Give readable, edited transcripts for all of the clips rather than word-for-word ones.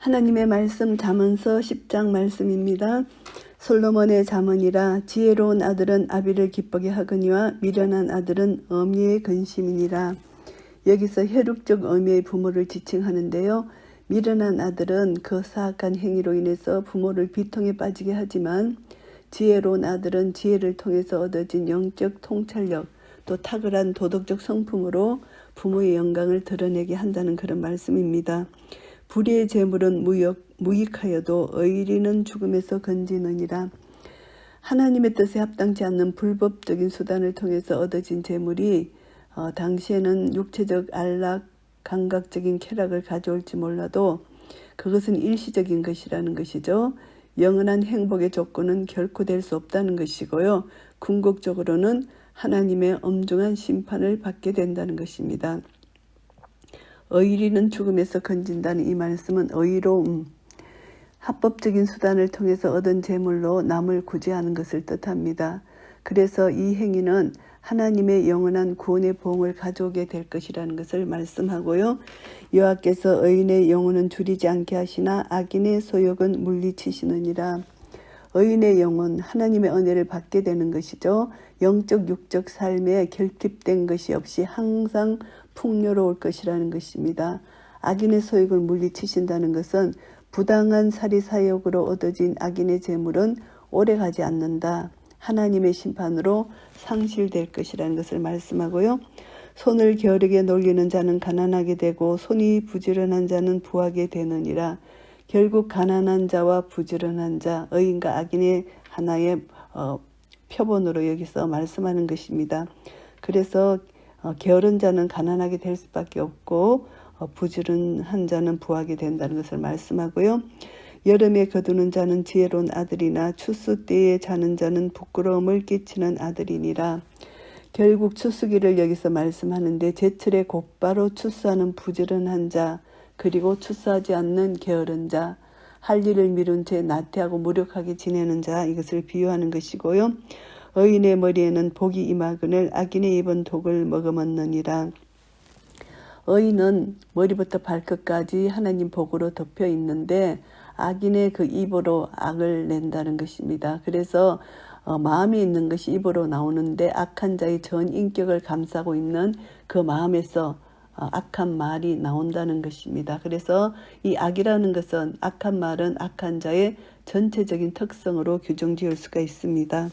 하나님의 말씀 잠언서 10장 말씀입니다. 솔로몬의 잠언이라 지혜로운 아들은 아비를 기쁘게 하거니와 미련한 아들은 어미의 근심이니라. 여기서 혈육적 어미의 부모를 지칭하는데요. 미련한 아들은 그 사악한 행위로 인해서 부모를 비통에 빠지게 하지만 지혜로운 아들은 지혜를 통해서 얻어진 영적 통찰력 또 탁월한 도덕적 성품으로 부모의 영광을 드러내게 한다는 그런 말씀입니다. 불의의 재물은 무익하여도 의리는 죽음에서 건지느니라. 하나님의 뜻에 합당치 않는 불법적인 수단을 통해서 얻어진 재물이 당시에는 육체적 안락, 감각적인 쾌락을 가져올지 몰라도 그것은 일시적인 것이라는 것이죠. 영원한 행복의 조건은 결코 될 수 없다는 것이고요. 궁극적으로는 하나님의 엄중한 심판을 받게 된다는 것입니다. 의리는 죽음에서 건진다는 이 말씀은 의로움, 합법적인 수단을 통해서 얻은 재물로 남을 구제하는 것을 뜻합니다. 그래서 이 행위는 하나님의 영원한 구원의 보응을 가져오게 될 것이라는 것을 말씀하고요. 여호와께서 의인의 영혼은 줄이지 않게 하시나 악인의 소욕은 물리치시느니라. 의인의 영혼, 하나님의 은혜를 받게 되는 것이죠. 영적 육적 삶에 결핍된 것이 없이 항상 풍요로울 것이라는 것입니다. 악인의 소욕을 물리치신다는 것은 부당한 사리사욕으로 얻어진 악인의 재물은 오래가지 않는다. 하나님의 심판으로 상실될 것이라는 것을 말씀하고요. 손을 게으르게 놀리는 자는 가난하게 되고 손이 부지런한 자는 부하게 되느니라. 결국 가난한 자와 부지런한 자, 의인과 악인의 하나의 표본으로 여기서 말씀하는 것입니다. 그래서 게으른 자는 가난하게 될 수밖에 없고 부지런한 자는 부하게 된다는 것을 말씀하고요. 여름에 거두는 자는 지혜로운 아들이나 추수 때에 자는 자는 부끄러움을 끼치는 아들이니라. 결국 추수기를 여기서 말씀하는데 제철에 곧바로 추수하는 부지런한 자, 그리고 추수하지 않는 게으른 자, 할 일을 미룬 채 나태하고 무력하게 지내는 자, 이것을 비유하는 것이고요. 의인의 머리에는 복이 임하거늘 악인의 입은 독을 머금었느니라. 의인은 머리부터 발끝까지 하나님 복으로 덮여 있는데 악인의 그 입으로 악을 낸다는 것입니다. 그래서 마음이 있는 것이 입으로 나오는데 악한 자의 전 인격을 감싸고 있는 그 마음에서 악한 말이 나온다는 것입니다. 그래서 이 악이라는 것은 악한 말은 악한 자의 전체적인 특성으로 규정지을 수가 있습니다.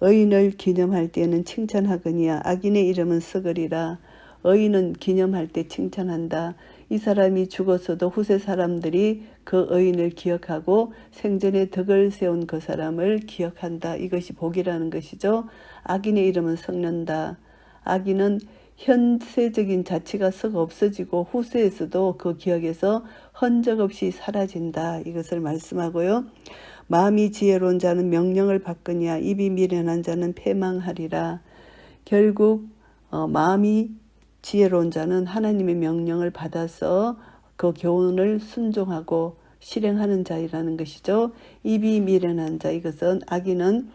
의인을 기념할 때에는 칭찬하거니와 악인의 이름은 썩으리라. 의인은 기념할 때 칭찬한다. 이 사람이 죽었어도 후세 사람들이 그 의인을 기억하고 생전에 덕을 세운 그 사람을 기억한다. 이것이 복이라는 것이죠. 악인의 이름은 썩는다. 악인은 현세적인 자치가 썩어 없어지고 후세에서도 그 기억에서 흔적 없이 사라진다. 이것을 말씀하고요. 마음이 지혜로운 자는 명령을 받거니와 입이 미련한 자는 패망하리라. 결국 마음이 지혜로운 자는 하나님의 명령을 받아서 그 교훈을 순종하고 실행하는 자이라는 것이죠. 입이 미련한 자, 이것은 악인은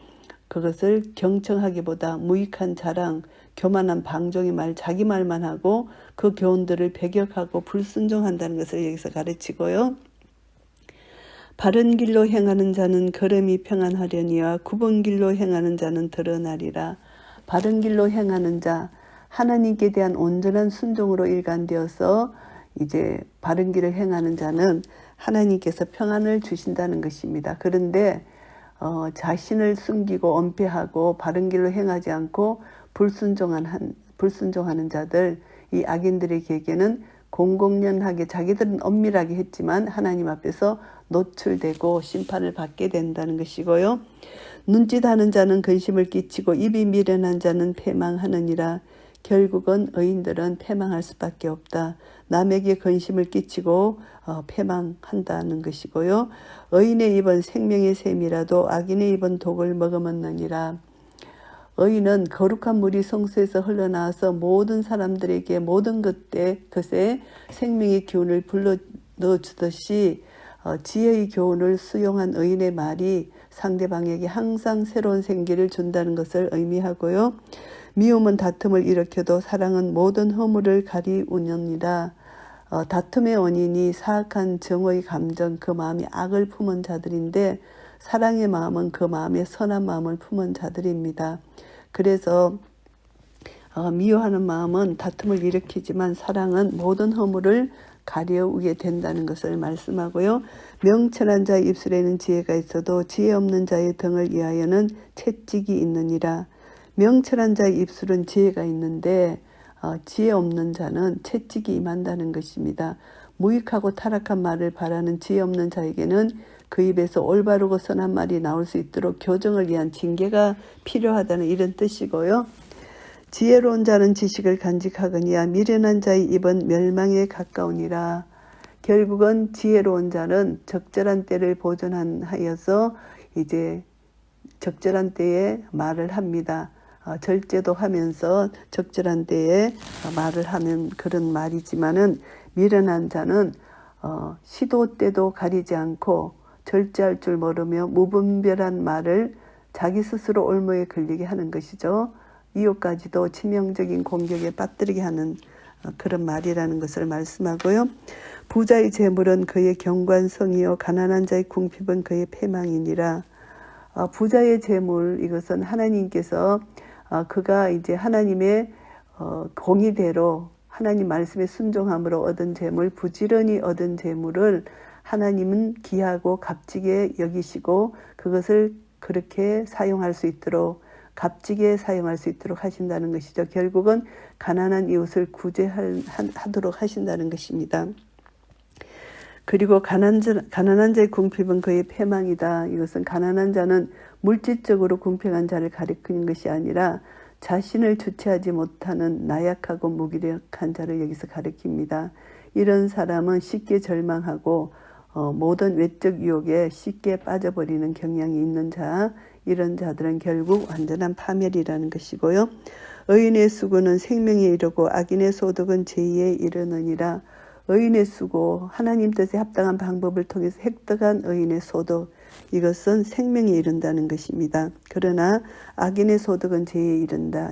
그것을 경청하기보다 무익한 자랑, 교만한 방종의 말, 자기 말만 하고 그 교훈들을 배격하고 불순종한다는 것을 여기서 가르치고요. 바른 길로 행하는 자는 걸음이 평안하려니와 굽은 길로 행하는 자는 드러나리라. 바른 길로 행하는 자, 하나님께 대한 온전한 순종으로 일관되어서 이제 바른 길을 행하는 자는 하나님께서 평안을 주신다는 것입니다. 그런데 자신을 숨기고 은폐하고 바른 길로 행하지 않고 불순종하는 자들, 이 악인들에게는 공공연하게 자기들은 엄밀하게 했지만 하나님 앞에서 노출되고 심판을 받게 된다는 것이고요. 눈짓하는 자는 근심을 끼치고 입이 미련한 자는 패망하느니라. 결국은 의인들은 패망할 수밖에 없다. 남에게 근심을 끼치고 패망한다는 것이고요. 의인의 입은 생명의 샘이라도 악인의 입은 독을 머금었느니라. 의인은 거룩한 물이 성소에서 흘러나와서 모든 사람들에게 모든 것에 생명의 기운을 불러넣어주듯이 지혜의 교훈을 수용한 의인의 말이 상대방에게 항상 새로운 생기를 준다는 것을 의미하고요. 미움은 다툼을 일으켜도 사랑은 모든 허물을 가리우느니라. 다툼의 원인이 사악한 정의 감정, 그 마음이 악을 품은 자들인데 사랑의 마음은 그 마음에 선한 마음을 품은 자들입니다. 그래서 미워하는 마음은 다툼을 일으키지만 사랑은 모든 허물을 가려우게 된다는 것을 말씀하고요. 명철한 자의 입술에는 지혜가 있어도 지혜 없는 자의 등을 위하여는 채찍이 있느니라. 명철한 자의 입술은 지혜가 있는데 지혜 없는 자는 채찍이 임한다는 것입니다. 무익하고 타락한 말을 바라는 지혜 없는 자에게는 그 입에서 올바르고 선한 말이 나올 수 있도록 교정을 위한 징계가 필요하다는 이런 뜻이고요. 지혜로운 자는 지식을 간직하거니와 미련한 자의 입은 멸망에 가까우니라. 결국은 지혜로운 자는 적절한 때를 보존하여서 이제 적절한 때에 말을 합니다. 절제도 하면서 적절한 때에 말을 하는 그런 말이지만은 미련한 자는 시도 때도 가리지 않고 절제할 줄 모르며 무분별한 말을 자기 스스로 올무에 걸리게 하는 것이죠. 이웃까지도 치명적인 공격에 빠뜨리게 하는 그런 말이라는 것을 말씀하고요. 부자의 재물은 그의 경관성이요 가난한 자의 궁핍은 그의 패망이니라. 부자의 재물, 이것은 하나님께서 그가 이제 하나님의 공의대로 하나님 말씀에 순종함으로 얻은 재물, 부지런히 얻은 재물을 하나님은 귀하고 값지게 여기시고 그것을 그렇게 사용할 수 있도록 값지게 사용할 수 있도록 하신다는 것이죠. 결국은 가난한 이웃을 구제하도록 하신다는 것입니다. 그리고 가난한 자의 궁핍은 그의 패망이다. 이것은 가난한 자는 물질적으로 궁핍한 자를 가리키는 것이 아니라 자신을 주체하지 못하는 나약하고 무기력한 자를 여기서 가리킵니다. 이런 사람은 쉽게 절망하고 모든 외적 유혹에 쉽게 빠져버리는 경향이 있는 자, 이런 자들은 결국 완전한 파멸이라는 것이고요. 의인의 수고는 생명에 이르고 악인의 소득은 죄에 이르느니라. 의인의 수고, 하나님 뜻에 합당한 방법을 통해서 획득한 의인의 소득, 이것은 생명에 이른다는 것입니다. 그러나 악인의 소득은 죄에 이른다.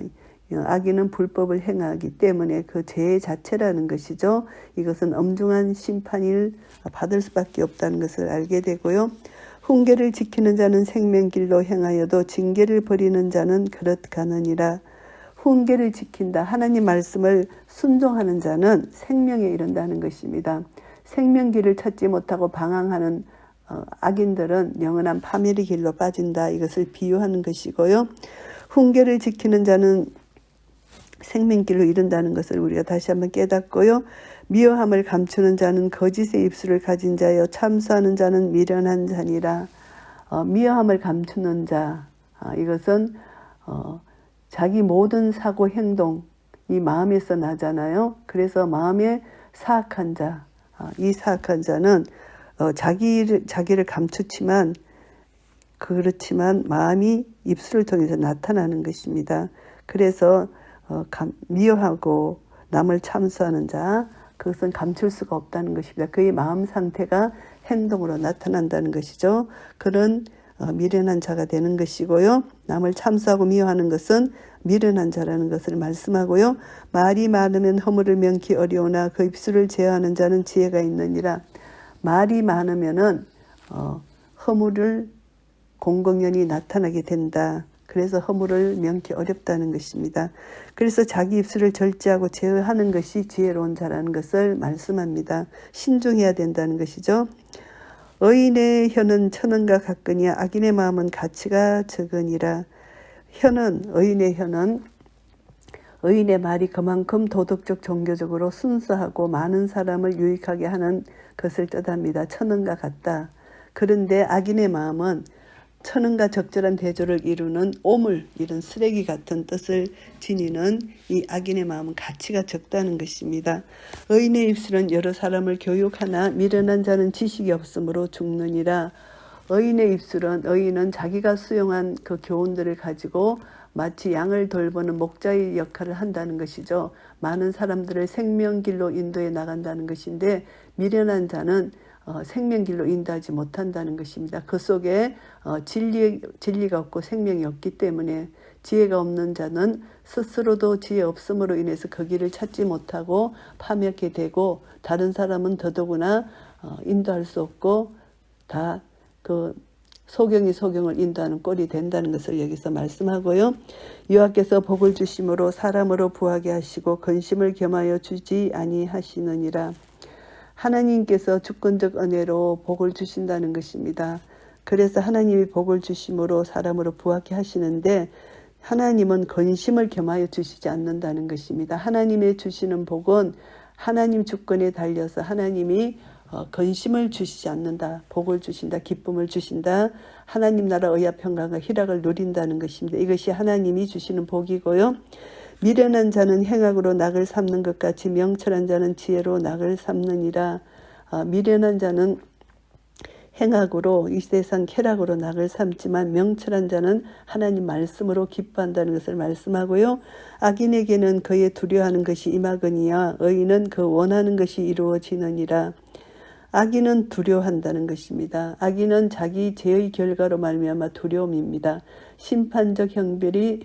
악인은 불법을 행하기 때문에 그 죄 자체라는 것이죠. 이것은 엄중한 심판을 받을 수밖에 없다는 것을 알게 되고요. 훈계를 지키는 자는 생명길로 행하여도 징계를 버리는 자는 그릇 가느니라. 훈계를 지킨다. 하나님 말씀을 순종하는 자는 생명에 이른다는 것입니다. 생명길을 찾지 못하고 방황하는 악인들은 영원한 파멸의 길로 빠진다. 이것을 비유하는 것이고요. 훈계를 지키는 자는 생명길로 이른다는 것을 우리가 다시 한번 깨닫고요. 미워함을 감추는 자는 거짓의 입술을 가진 자여 참수하는 자는 미련한 자니라. 미워함을 감추는 자, 이것은 자기 모든 사고 행동, 이 마음에서 나잖아요. 그래서 마음에 사악한 자, 이 사악한 자는 자기를 감추지만 그렇지만 마음이 입술을 통해서 나타나는 것입니다. 그래서 미워하고 남을 참수하는 자, 그것은 감출 수가 없다는 것입니다. 그의 마음 상태가 행동으로 나타난다는 것이죠. 그런 미련한 자가 되는 것이고요. 남을 참수하고 미워하는 것은 미련한 자라는 것을 말씀하고요. 말이 많으면 허물을 명키 어려우나 그 입술을 제어하는 자는 지혜가 있느니라. 말이 많으면은 허물을 공공연히 나타나게 된다. 그래서 허물을 명키 어렵다는 것입니다. 그래서 자기 입술을 절제하고 제어하는 것이 지혜로운 자라는 것을 말씀합니다. 신중해야 된다는 것이죠. 의인의 혀는 천원과 같거니와 악인의 마음은 가치가 적으니라. 의인의 말이 그만큼 도덕적 종교적으로 순수하고 많은 사람을 유익하게 하는 것을 뜻합니다. 천원과 같다. 그런데 악인의 마음은 천은과 적절한 대조를 이루는 오물, 이런 쓰레기 같은 뜻을 지니는 이 악인의 마음은 가치가 적다는 것입니다. 의인의 입술은 여러 사람을 교육하나 미련한 자는 지식이 없으므로 죽느니라. 의인은 자기가 수용한 그 교훈들을 가지고 마치 양을 돌보는 목자의 역할을 한다는 것이죠. 많은 사람들을 생명길로 인도해 나간다는 것인데 미련한 자는 생명길로 인도하지 못한다는 것입니다. 그 속에 진리가 없고 생명이 없기 때문에 지혜가 없는 자는 스스로도 지혜 없음으로 인해서 그 길을 찾지 못하고 파멸케 되고 다른 사람은 더더구나 인도할 수 없고 다 그 소경이 소경을 인도하는 꼴이 된다는 것을 여기서 말씀하고요. 여호와께서 복을 주심으로 사람으로 부하게 하시고 근심을 겸하여 주지 아니하시느니라. 하나님께서 주권적 은혜로 복을 주신다는 것입니다. 그래서 하나님이 복을 주심으로 사람으로 부하게 하시는데 하나님은 근심을 겸하여 주시지 않는다는 것입니다. 하나님의 주시는 복은 하나님 주권에 달려서 하나님이 근심을 주시지 않는다. 복을 주신다. 기쁨을 주신다. 하나님 나라 의와 평강과 희락을 누린다는 것입니다. 이것이 하나님이 주시는 복이고요. 미련한 자는 행악으로 낙을 삼는 것 같이 명철한 자는 지혜로 낙을 삼느니라. 미련한 자는 행악으로 이 세상 쾌락으로 낙을 삼지만 명철한 자는 하나님 말씀으로 기뻐한다는 것을 말씀하고요. 악인에게는 그의 두려워하는 것이 임하거니와 의인은 그 원하는 것이 이루어지느니라. 악인은 두려워한다는 것입니다. 악인은 자기 죄의 결과로 말미암아 두려움입니다. 심판적 형벌이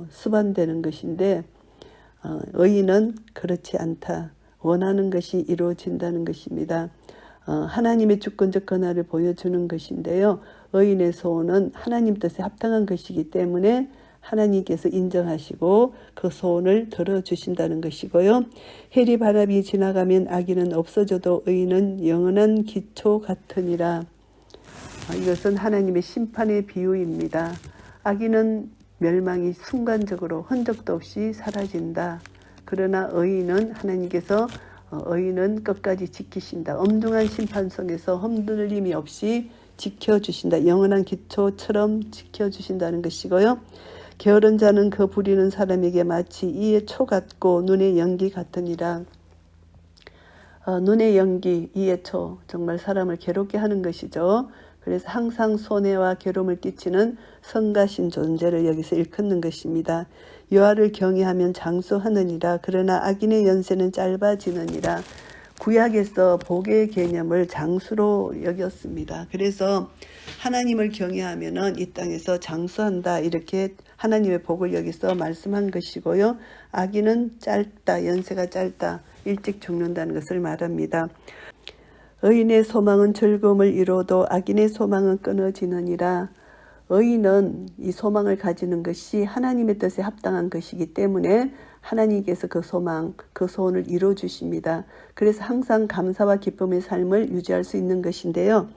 수반되는 것인데 의인은 그렇지 않다. 원하는 것이 이루어진다는 것입니다. 하나님의 주권적 권한을 보여주는 것인데요. 의인의 소원은 하나님 뜻에 합당한 것이기 때문에 하나님께서 인정하시고 그 소원을 들어주신다는 것이고요. 해리 바람이 지나가면 악인은 없어져도 의인은 영원한 기초 같으니라. 이것은 하나님의 심판의 비유입니다. 악인은 멸망이 순간적으로 흔적도 없이 사라진다. 그러나 의인은 하나님께서 의인은 끝까지 지키신다. 엄중한 심판 속에서 흔들림이 없이 지켜주신다. 영원한 기초처럼 지켜주신다는 것이고요. 게으른 자는 그 부리는 사람에게 마치 이의 초 같고 눈의 연기 같으니라. 눈의 연기, 이의 초, 정말 사람을 괴롭게 하는 것이죠. 그래서 항상 손해와 괴로움을 끼치는 성가신 존재를 여기서 일컫는 것입니다. 여호와를 경외하면 장수하느니라. 그러나 악인의 연세는 짧아지느니라. 구약에서 복의 개념을 장수로 여겼습니다. 그래서 하나님을 경외하면은 이 땅에서 장수한다. 이렇게 하나님의 복을 여기서 말씀한 것이고요. 악인은 짧다. 연세가 짧다. 일찍 죽는다는 것을 말합니다. 의인의 소망은 즐거움을 이루어도 악인의 소망은 끊어지느니라. 의인은 이 소망을 가지는 것이 하나님의 뜻에 합당한 것이기 때문에 하나님께서 그 소망, 그 소원을 이루어 주십니다. 그래서 항상 감사와 기쁨의 삶을 유지할 수 있는 것인데요.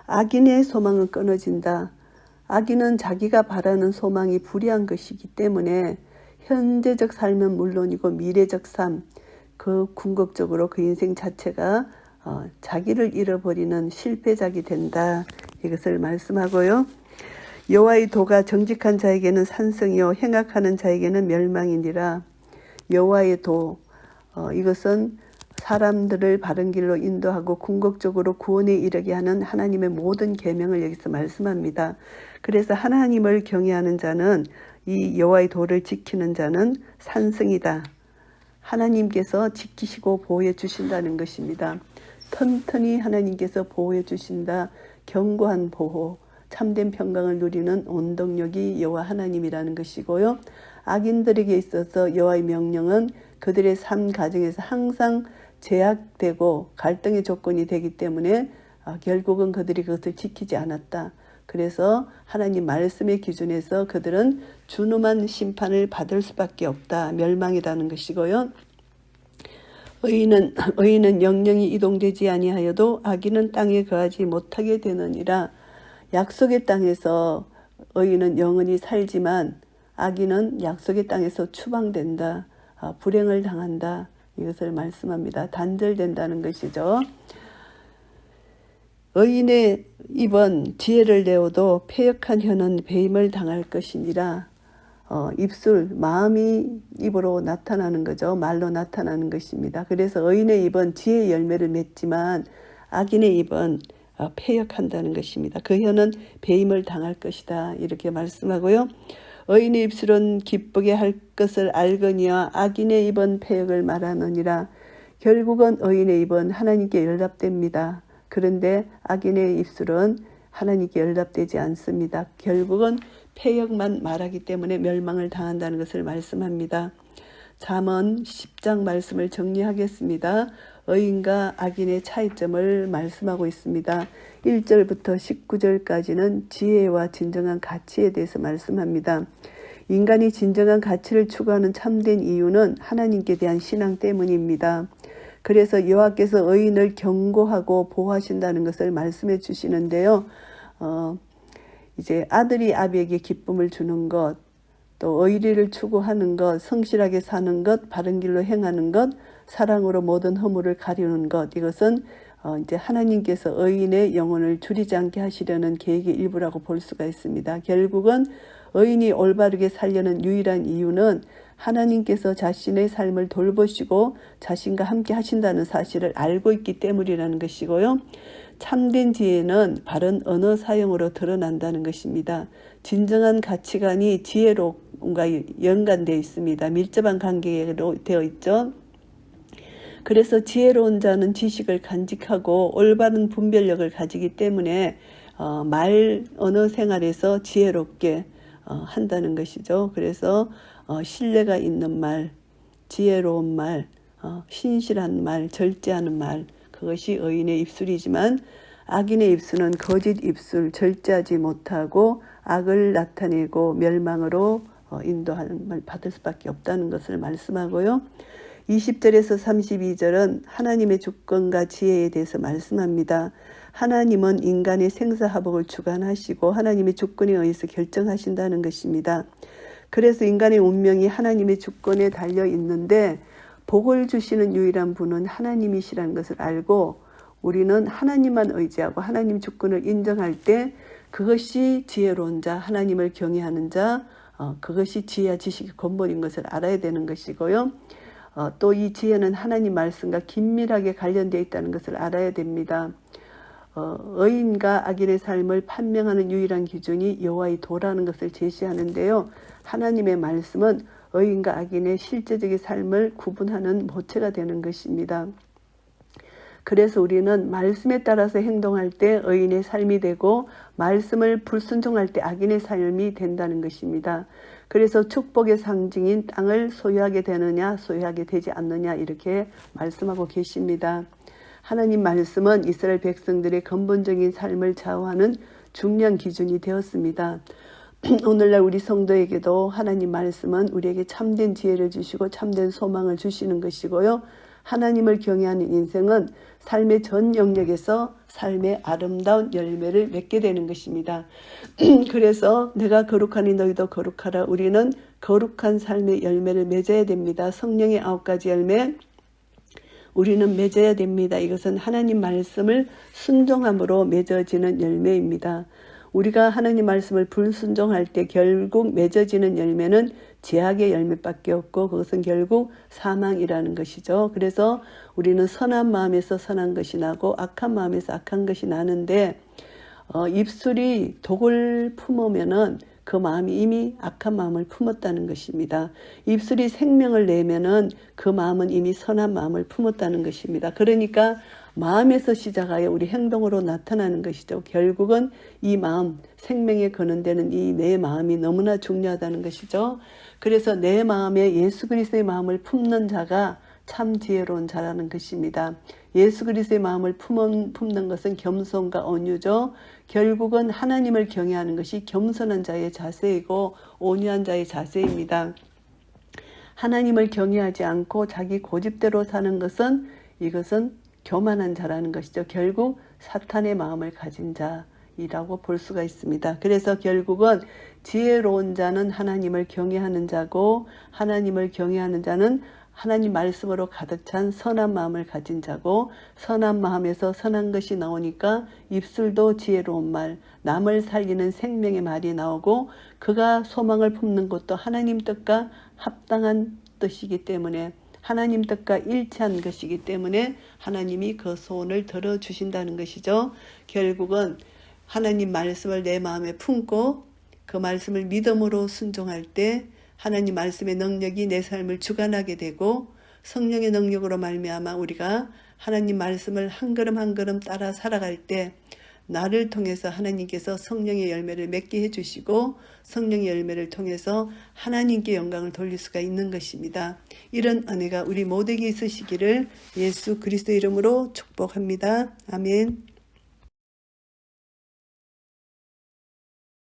악인의 소망은 끊어진다. 악인은 자기가 바라는 소망이 불의한 것이기 때문에 현재적 삶은 물론이고 미래적 삶, 그 궁극적으로 그 인생 자체가 자기를 잃어버리는 실패작이 된다. 이것을 말씀하고요. 여호와의 도가 정직한 자에게는 산성이요 행악하는 자에게는 멸망이니라. 여호와의 도, 이것은 사람들을 바른 길로 인도하고 궁극적으로 구원에 이르게 하는 하나님의 모든 계명을 여기서 말씀합니다. 그래서 하나님을 경외하는 자는 이 여호와의 도를 지키는 자는 산성이다. 하나님께서 지키시고 보호해 주신다는 것입니다. 튼튼히 하나님께서 보호해 주신다. 견고한 보호, 참된 평강을 누리는 원동력이 여호와 하나님이라는 것이고요. 악인들에게 있어서 여호와의 명령은 그들의 삶 가정에서 항상 제약되고 갈등의 조건이 되기 때문에 결국은 그들이 그것을 지키지 않았다. 그래서 하나님 말씀의 기준에서 그들은 준엄한 심판을 받을 수밖에 없다. 멸망이라는 것이고요. 의인은 영영이 이동되지 아니하여도 악인은 땅에 거하지 못하게 되느니라. 약속의 땅에서 의인은 영원히 살지만 악인은 약속의 땅에서 추방된다. 불행을 당한다. 이것을 말씀합니다. 단절된다는 것이죠. 의인의 입은 지혜를 내어도 패역한 혀는 배임을 당할 것이니라. 입술, 마음이 입으로 나타나는 거죠. 말로 나타나는 것입니다. 그래서 의인의 입은 지혜의 열매를 맺지만 악인의 입은 패역한다는 것입니다. 그 혀는 배임을 당할 것이다. 이렇게 말씀하고요. 의인의 입술은 기쁘게 할 것을 알거니와 악인의 입은 패역을 말하느니라. 결국은 의인의 입은 하나님께 연락됩니다. 그런데 악인의 입술은 하나님께 연락되지 않습니다. 결국은 폐역만 말하기 때문에 멸망을 당한다는 것을 말씀합니다. 잠언 10장 말씀을 정리하겠습니다. 의인과 악인의 차이점을 말씀하고 있습니다. 1절부터 19절까지는 지혜와 진정한 가치에 대해서 말씀합니다. 인간이 진정한 가치를 추구하는 참된 이유는 하나님께 대한 신앙 때문입니다. 그래서 여호와께서 의인을 경고하고 보호하신다는 것을 말씀해 주시는데요. 이제 아들이 아비에게 기쁨을 주는 것, 또 의리를 추구하는 것, 성실하게 사는 것, 바른 길로 행하는 것, 사랑으로 모든 허물을 가리우는 것, 이것은 이제 하나님께서 의인의 영혼을 줄이지 않게 하시려는 계획의 일부라고 볼 수가 있습니다. 결국은 의인이 올바르게 살려는 유일한 이유는 하나님께서 자신의 삶을 돌보시고 자신과 함께 하신다는 사실을 알고 있기 때문이라는 것이고요. 참된 지혜는 바른 언어 사용으로 드러난다는 것입니다. 진정한 가치관이 지혜로움과 연관되어 있습니다. 밀접한 관계로 되어 있죠. 그래서 지혜로운 자는 지식을 간직하고 올바른 분별력을 가지기 때문에 언어 생활에서 지혜롭게 한다는 것이죠. 그래서 신뢰가 있는 말, 지혜로운 말, 신실한 말, 절제하는 말, 그것이 의인의 입술이지만 악인의 입술은 거짓 입술, 절제하지 못하고 악을 나타내고 멸망으로 인도함을 받을 수밖에 없다는 것을 말씀하고요. 20절에서 32절은 하나님의 주권과 지혜에 대해서 말씀합니다. 하나님은 인간의 생사화복을 주관하시고 하나님의 주권에 의해서 결정하신다는 것입니다. 그래서 인간의 운명이 하나님의 주권에 달려 있는데 복을 주시는 유일한 분은 하나님이시라는 것을 알고 우리는 하나님만 의지하고 하나님 주권을 인정할 때 그것이 지혜로운 자, 하나님을 경외하는 자, 그것이 지혜와 지식의 근본인 것을 알아야 되는 것이고요. 또 이 지혜는 하나님 말씀과 긴밀하게 관련되어 있다는 것을 알아야 됩니다. 의인과 악인의 삶을 판명하는 유일한 기준이 여호와의 도라는 것을 제시하는데요. 하나님의 말씀은 의인과 악인의 실제적인 삶을 구분하는 모체가 되는 것입니다. 그래서 우리는 말씀에 따라서 행동할 때 의인의 삶이 되고 말씀을 불순종할 때 악인의 삶이 된다는 것입니다. 그래서 축복의 상징인 땅을 소유하게 되느냐 소유하게 되지 않느냐 이렇게 말씀하고 계십니다. 하나님 말씀은 이스라엘 백성들의 근본적인 삶을 좌우하는 중요한 기준이 되었습니다. 오늘날 우리 성도에게도 하나님 말씀은 우리에게 참된 지혜를 주시고 참된 소망을 주시는 것이고요. 하나님을 경외하는 인생은 삶의 전 영역에서 삶의 아름다운 열매를 맺게 되는 것입니다. 그래서 내가 거룩하니 너희도 거룩하라. 우리는 거룩한 삶의 열매를 맺어야 됩니다. 성령의 9가지 열매 우리는 맺어야 됩니다. 이것은 하나님 말씀을 순종함으로 맺어지는 열매입니다. 우리가 하나님 말씀을 불순종할 때 결국 맺어지는 열매는 죄악의 열매밖에 없고 그것은 결국 사망이라는 것이죠. 그래서 우리는 선한 마음에서 선한 것이 나고 악한 마음에서 악한 것이 나는데 입술이 독을 품으면은 그 마음이 이미 악한 마음을 품었다는 것입니다. 입술이 생명을 내면은 그 마음은 이미 선한 마음을 품었다는 것입니다. 그러니까 마음에서 시작하여 우리 행동으로 나타나는 것이죠. 결국은 이 마음, 생명에 거는데는 이 내 마음이 너무나 중요하다는 것이죠. 그래서 내 마음에 예수 그리스도의 마음을 품는 자가 참 지혜로운 자라는 것입니다. 예수 그리스도의 마음을 품는 것은 겸손과 온유죠. 결국은 하나님을 경외하는 것이 겸손한 자의 자세이고 온유한 자의 자세입니다. 하나님을 경외하지 않고 자기 고집대로 사는 것은 이것은 교만한 자라는 것이죠. 결국 사탄의 마음을 가진 자이라고 볼 수가 있습니다. 그래서 결국은 지혜로운 자는 하나님을 경외하는 자고 하나님을 경외하는 자는 하나님 말씀으로 가득 찬 선한 마음을 가진 자고 선한 마음에서 선한 것이 나오니까 입술도 지혜로운 말, 남을 살리는 생명의 말이 나오고 그가 소망을 품는 것도 하나님 뜻과 합당한 뜻이기 때문에 하나님 뜻과 일치한 것이기 때문에 하나님이 그 소원을 들어주신다는 것이죠. 결국은 하나님 말씀을 내 마음에 품고 그 말씀을 믿음으로 순종할 때 하나님 말씀의 능력이 내 삶을 주관하게 되고 성령의 능력으로 말미암아 우리가 하나님 말씀을 한 걸음 한 걸음 따라 살아갈 때 나를 통해서 하나님께서 성령의 열매를 맺게 해주시고 성령의 열매를 통해서 하나님께 영광을 돌릴 수가 있는 것입니다. 이런 은혜가 우리 모두에게 있으시기를 예수 그리스도 이름으로 축복합니다. 아멘.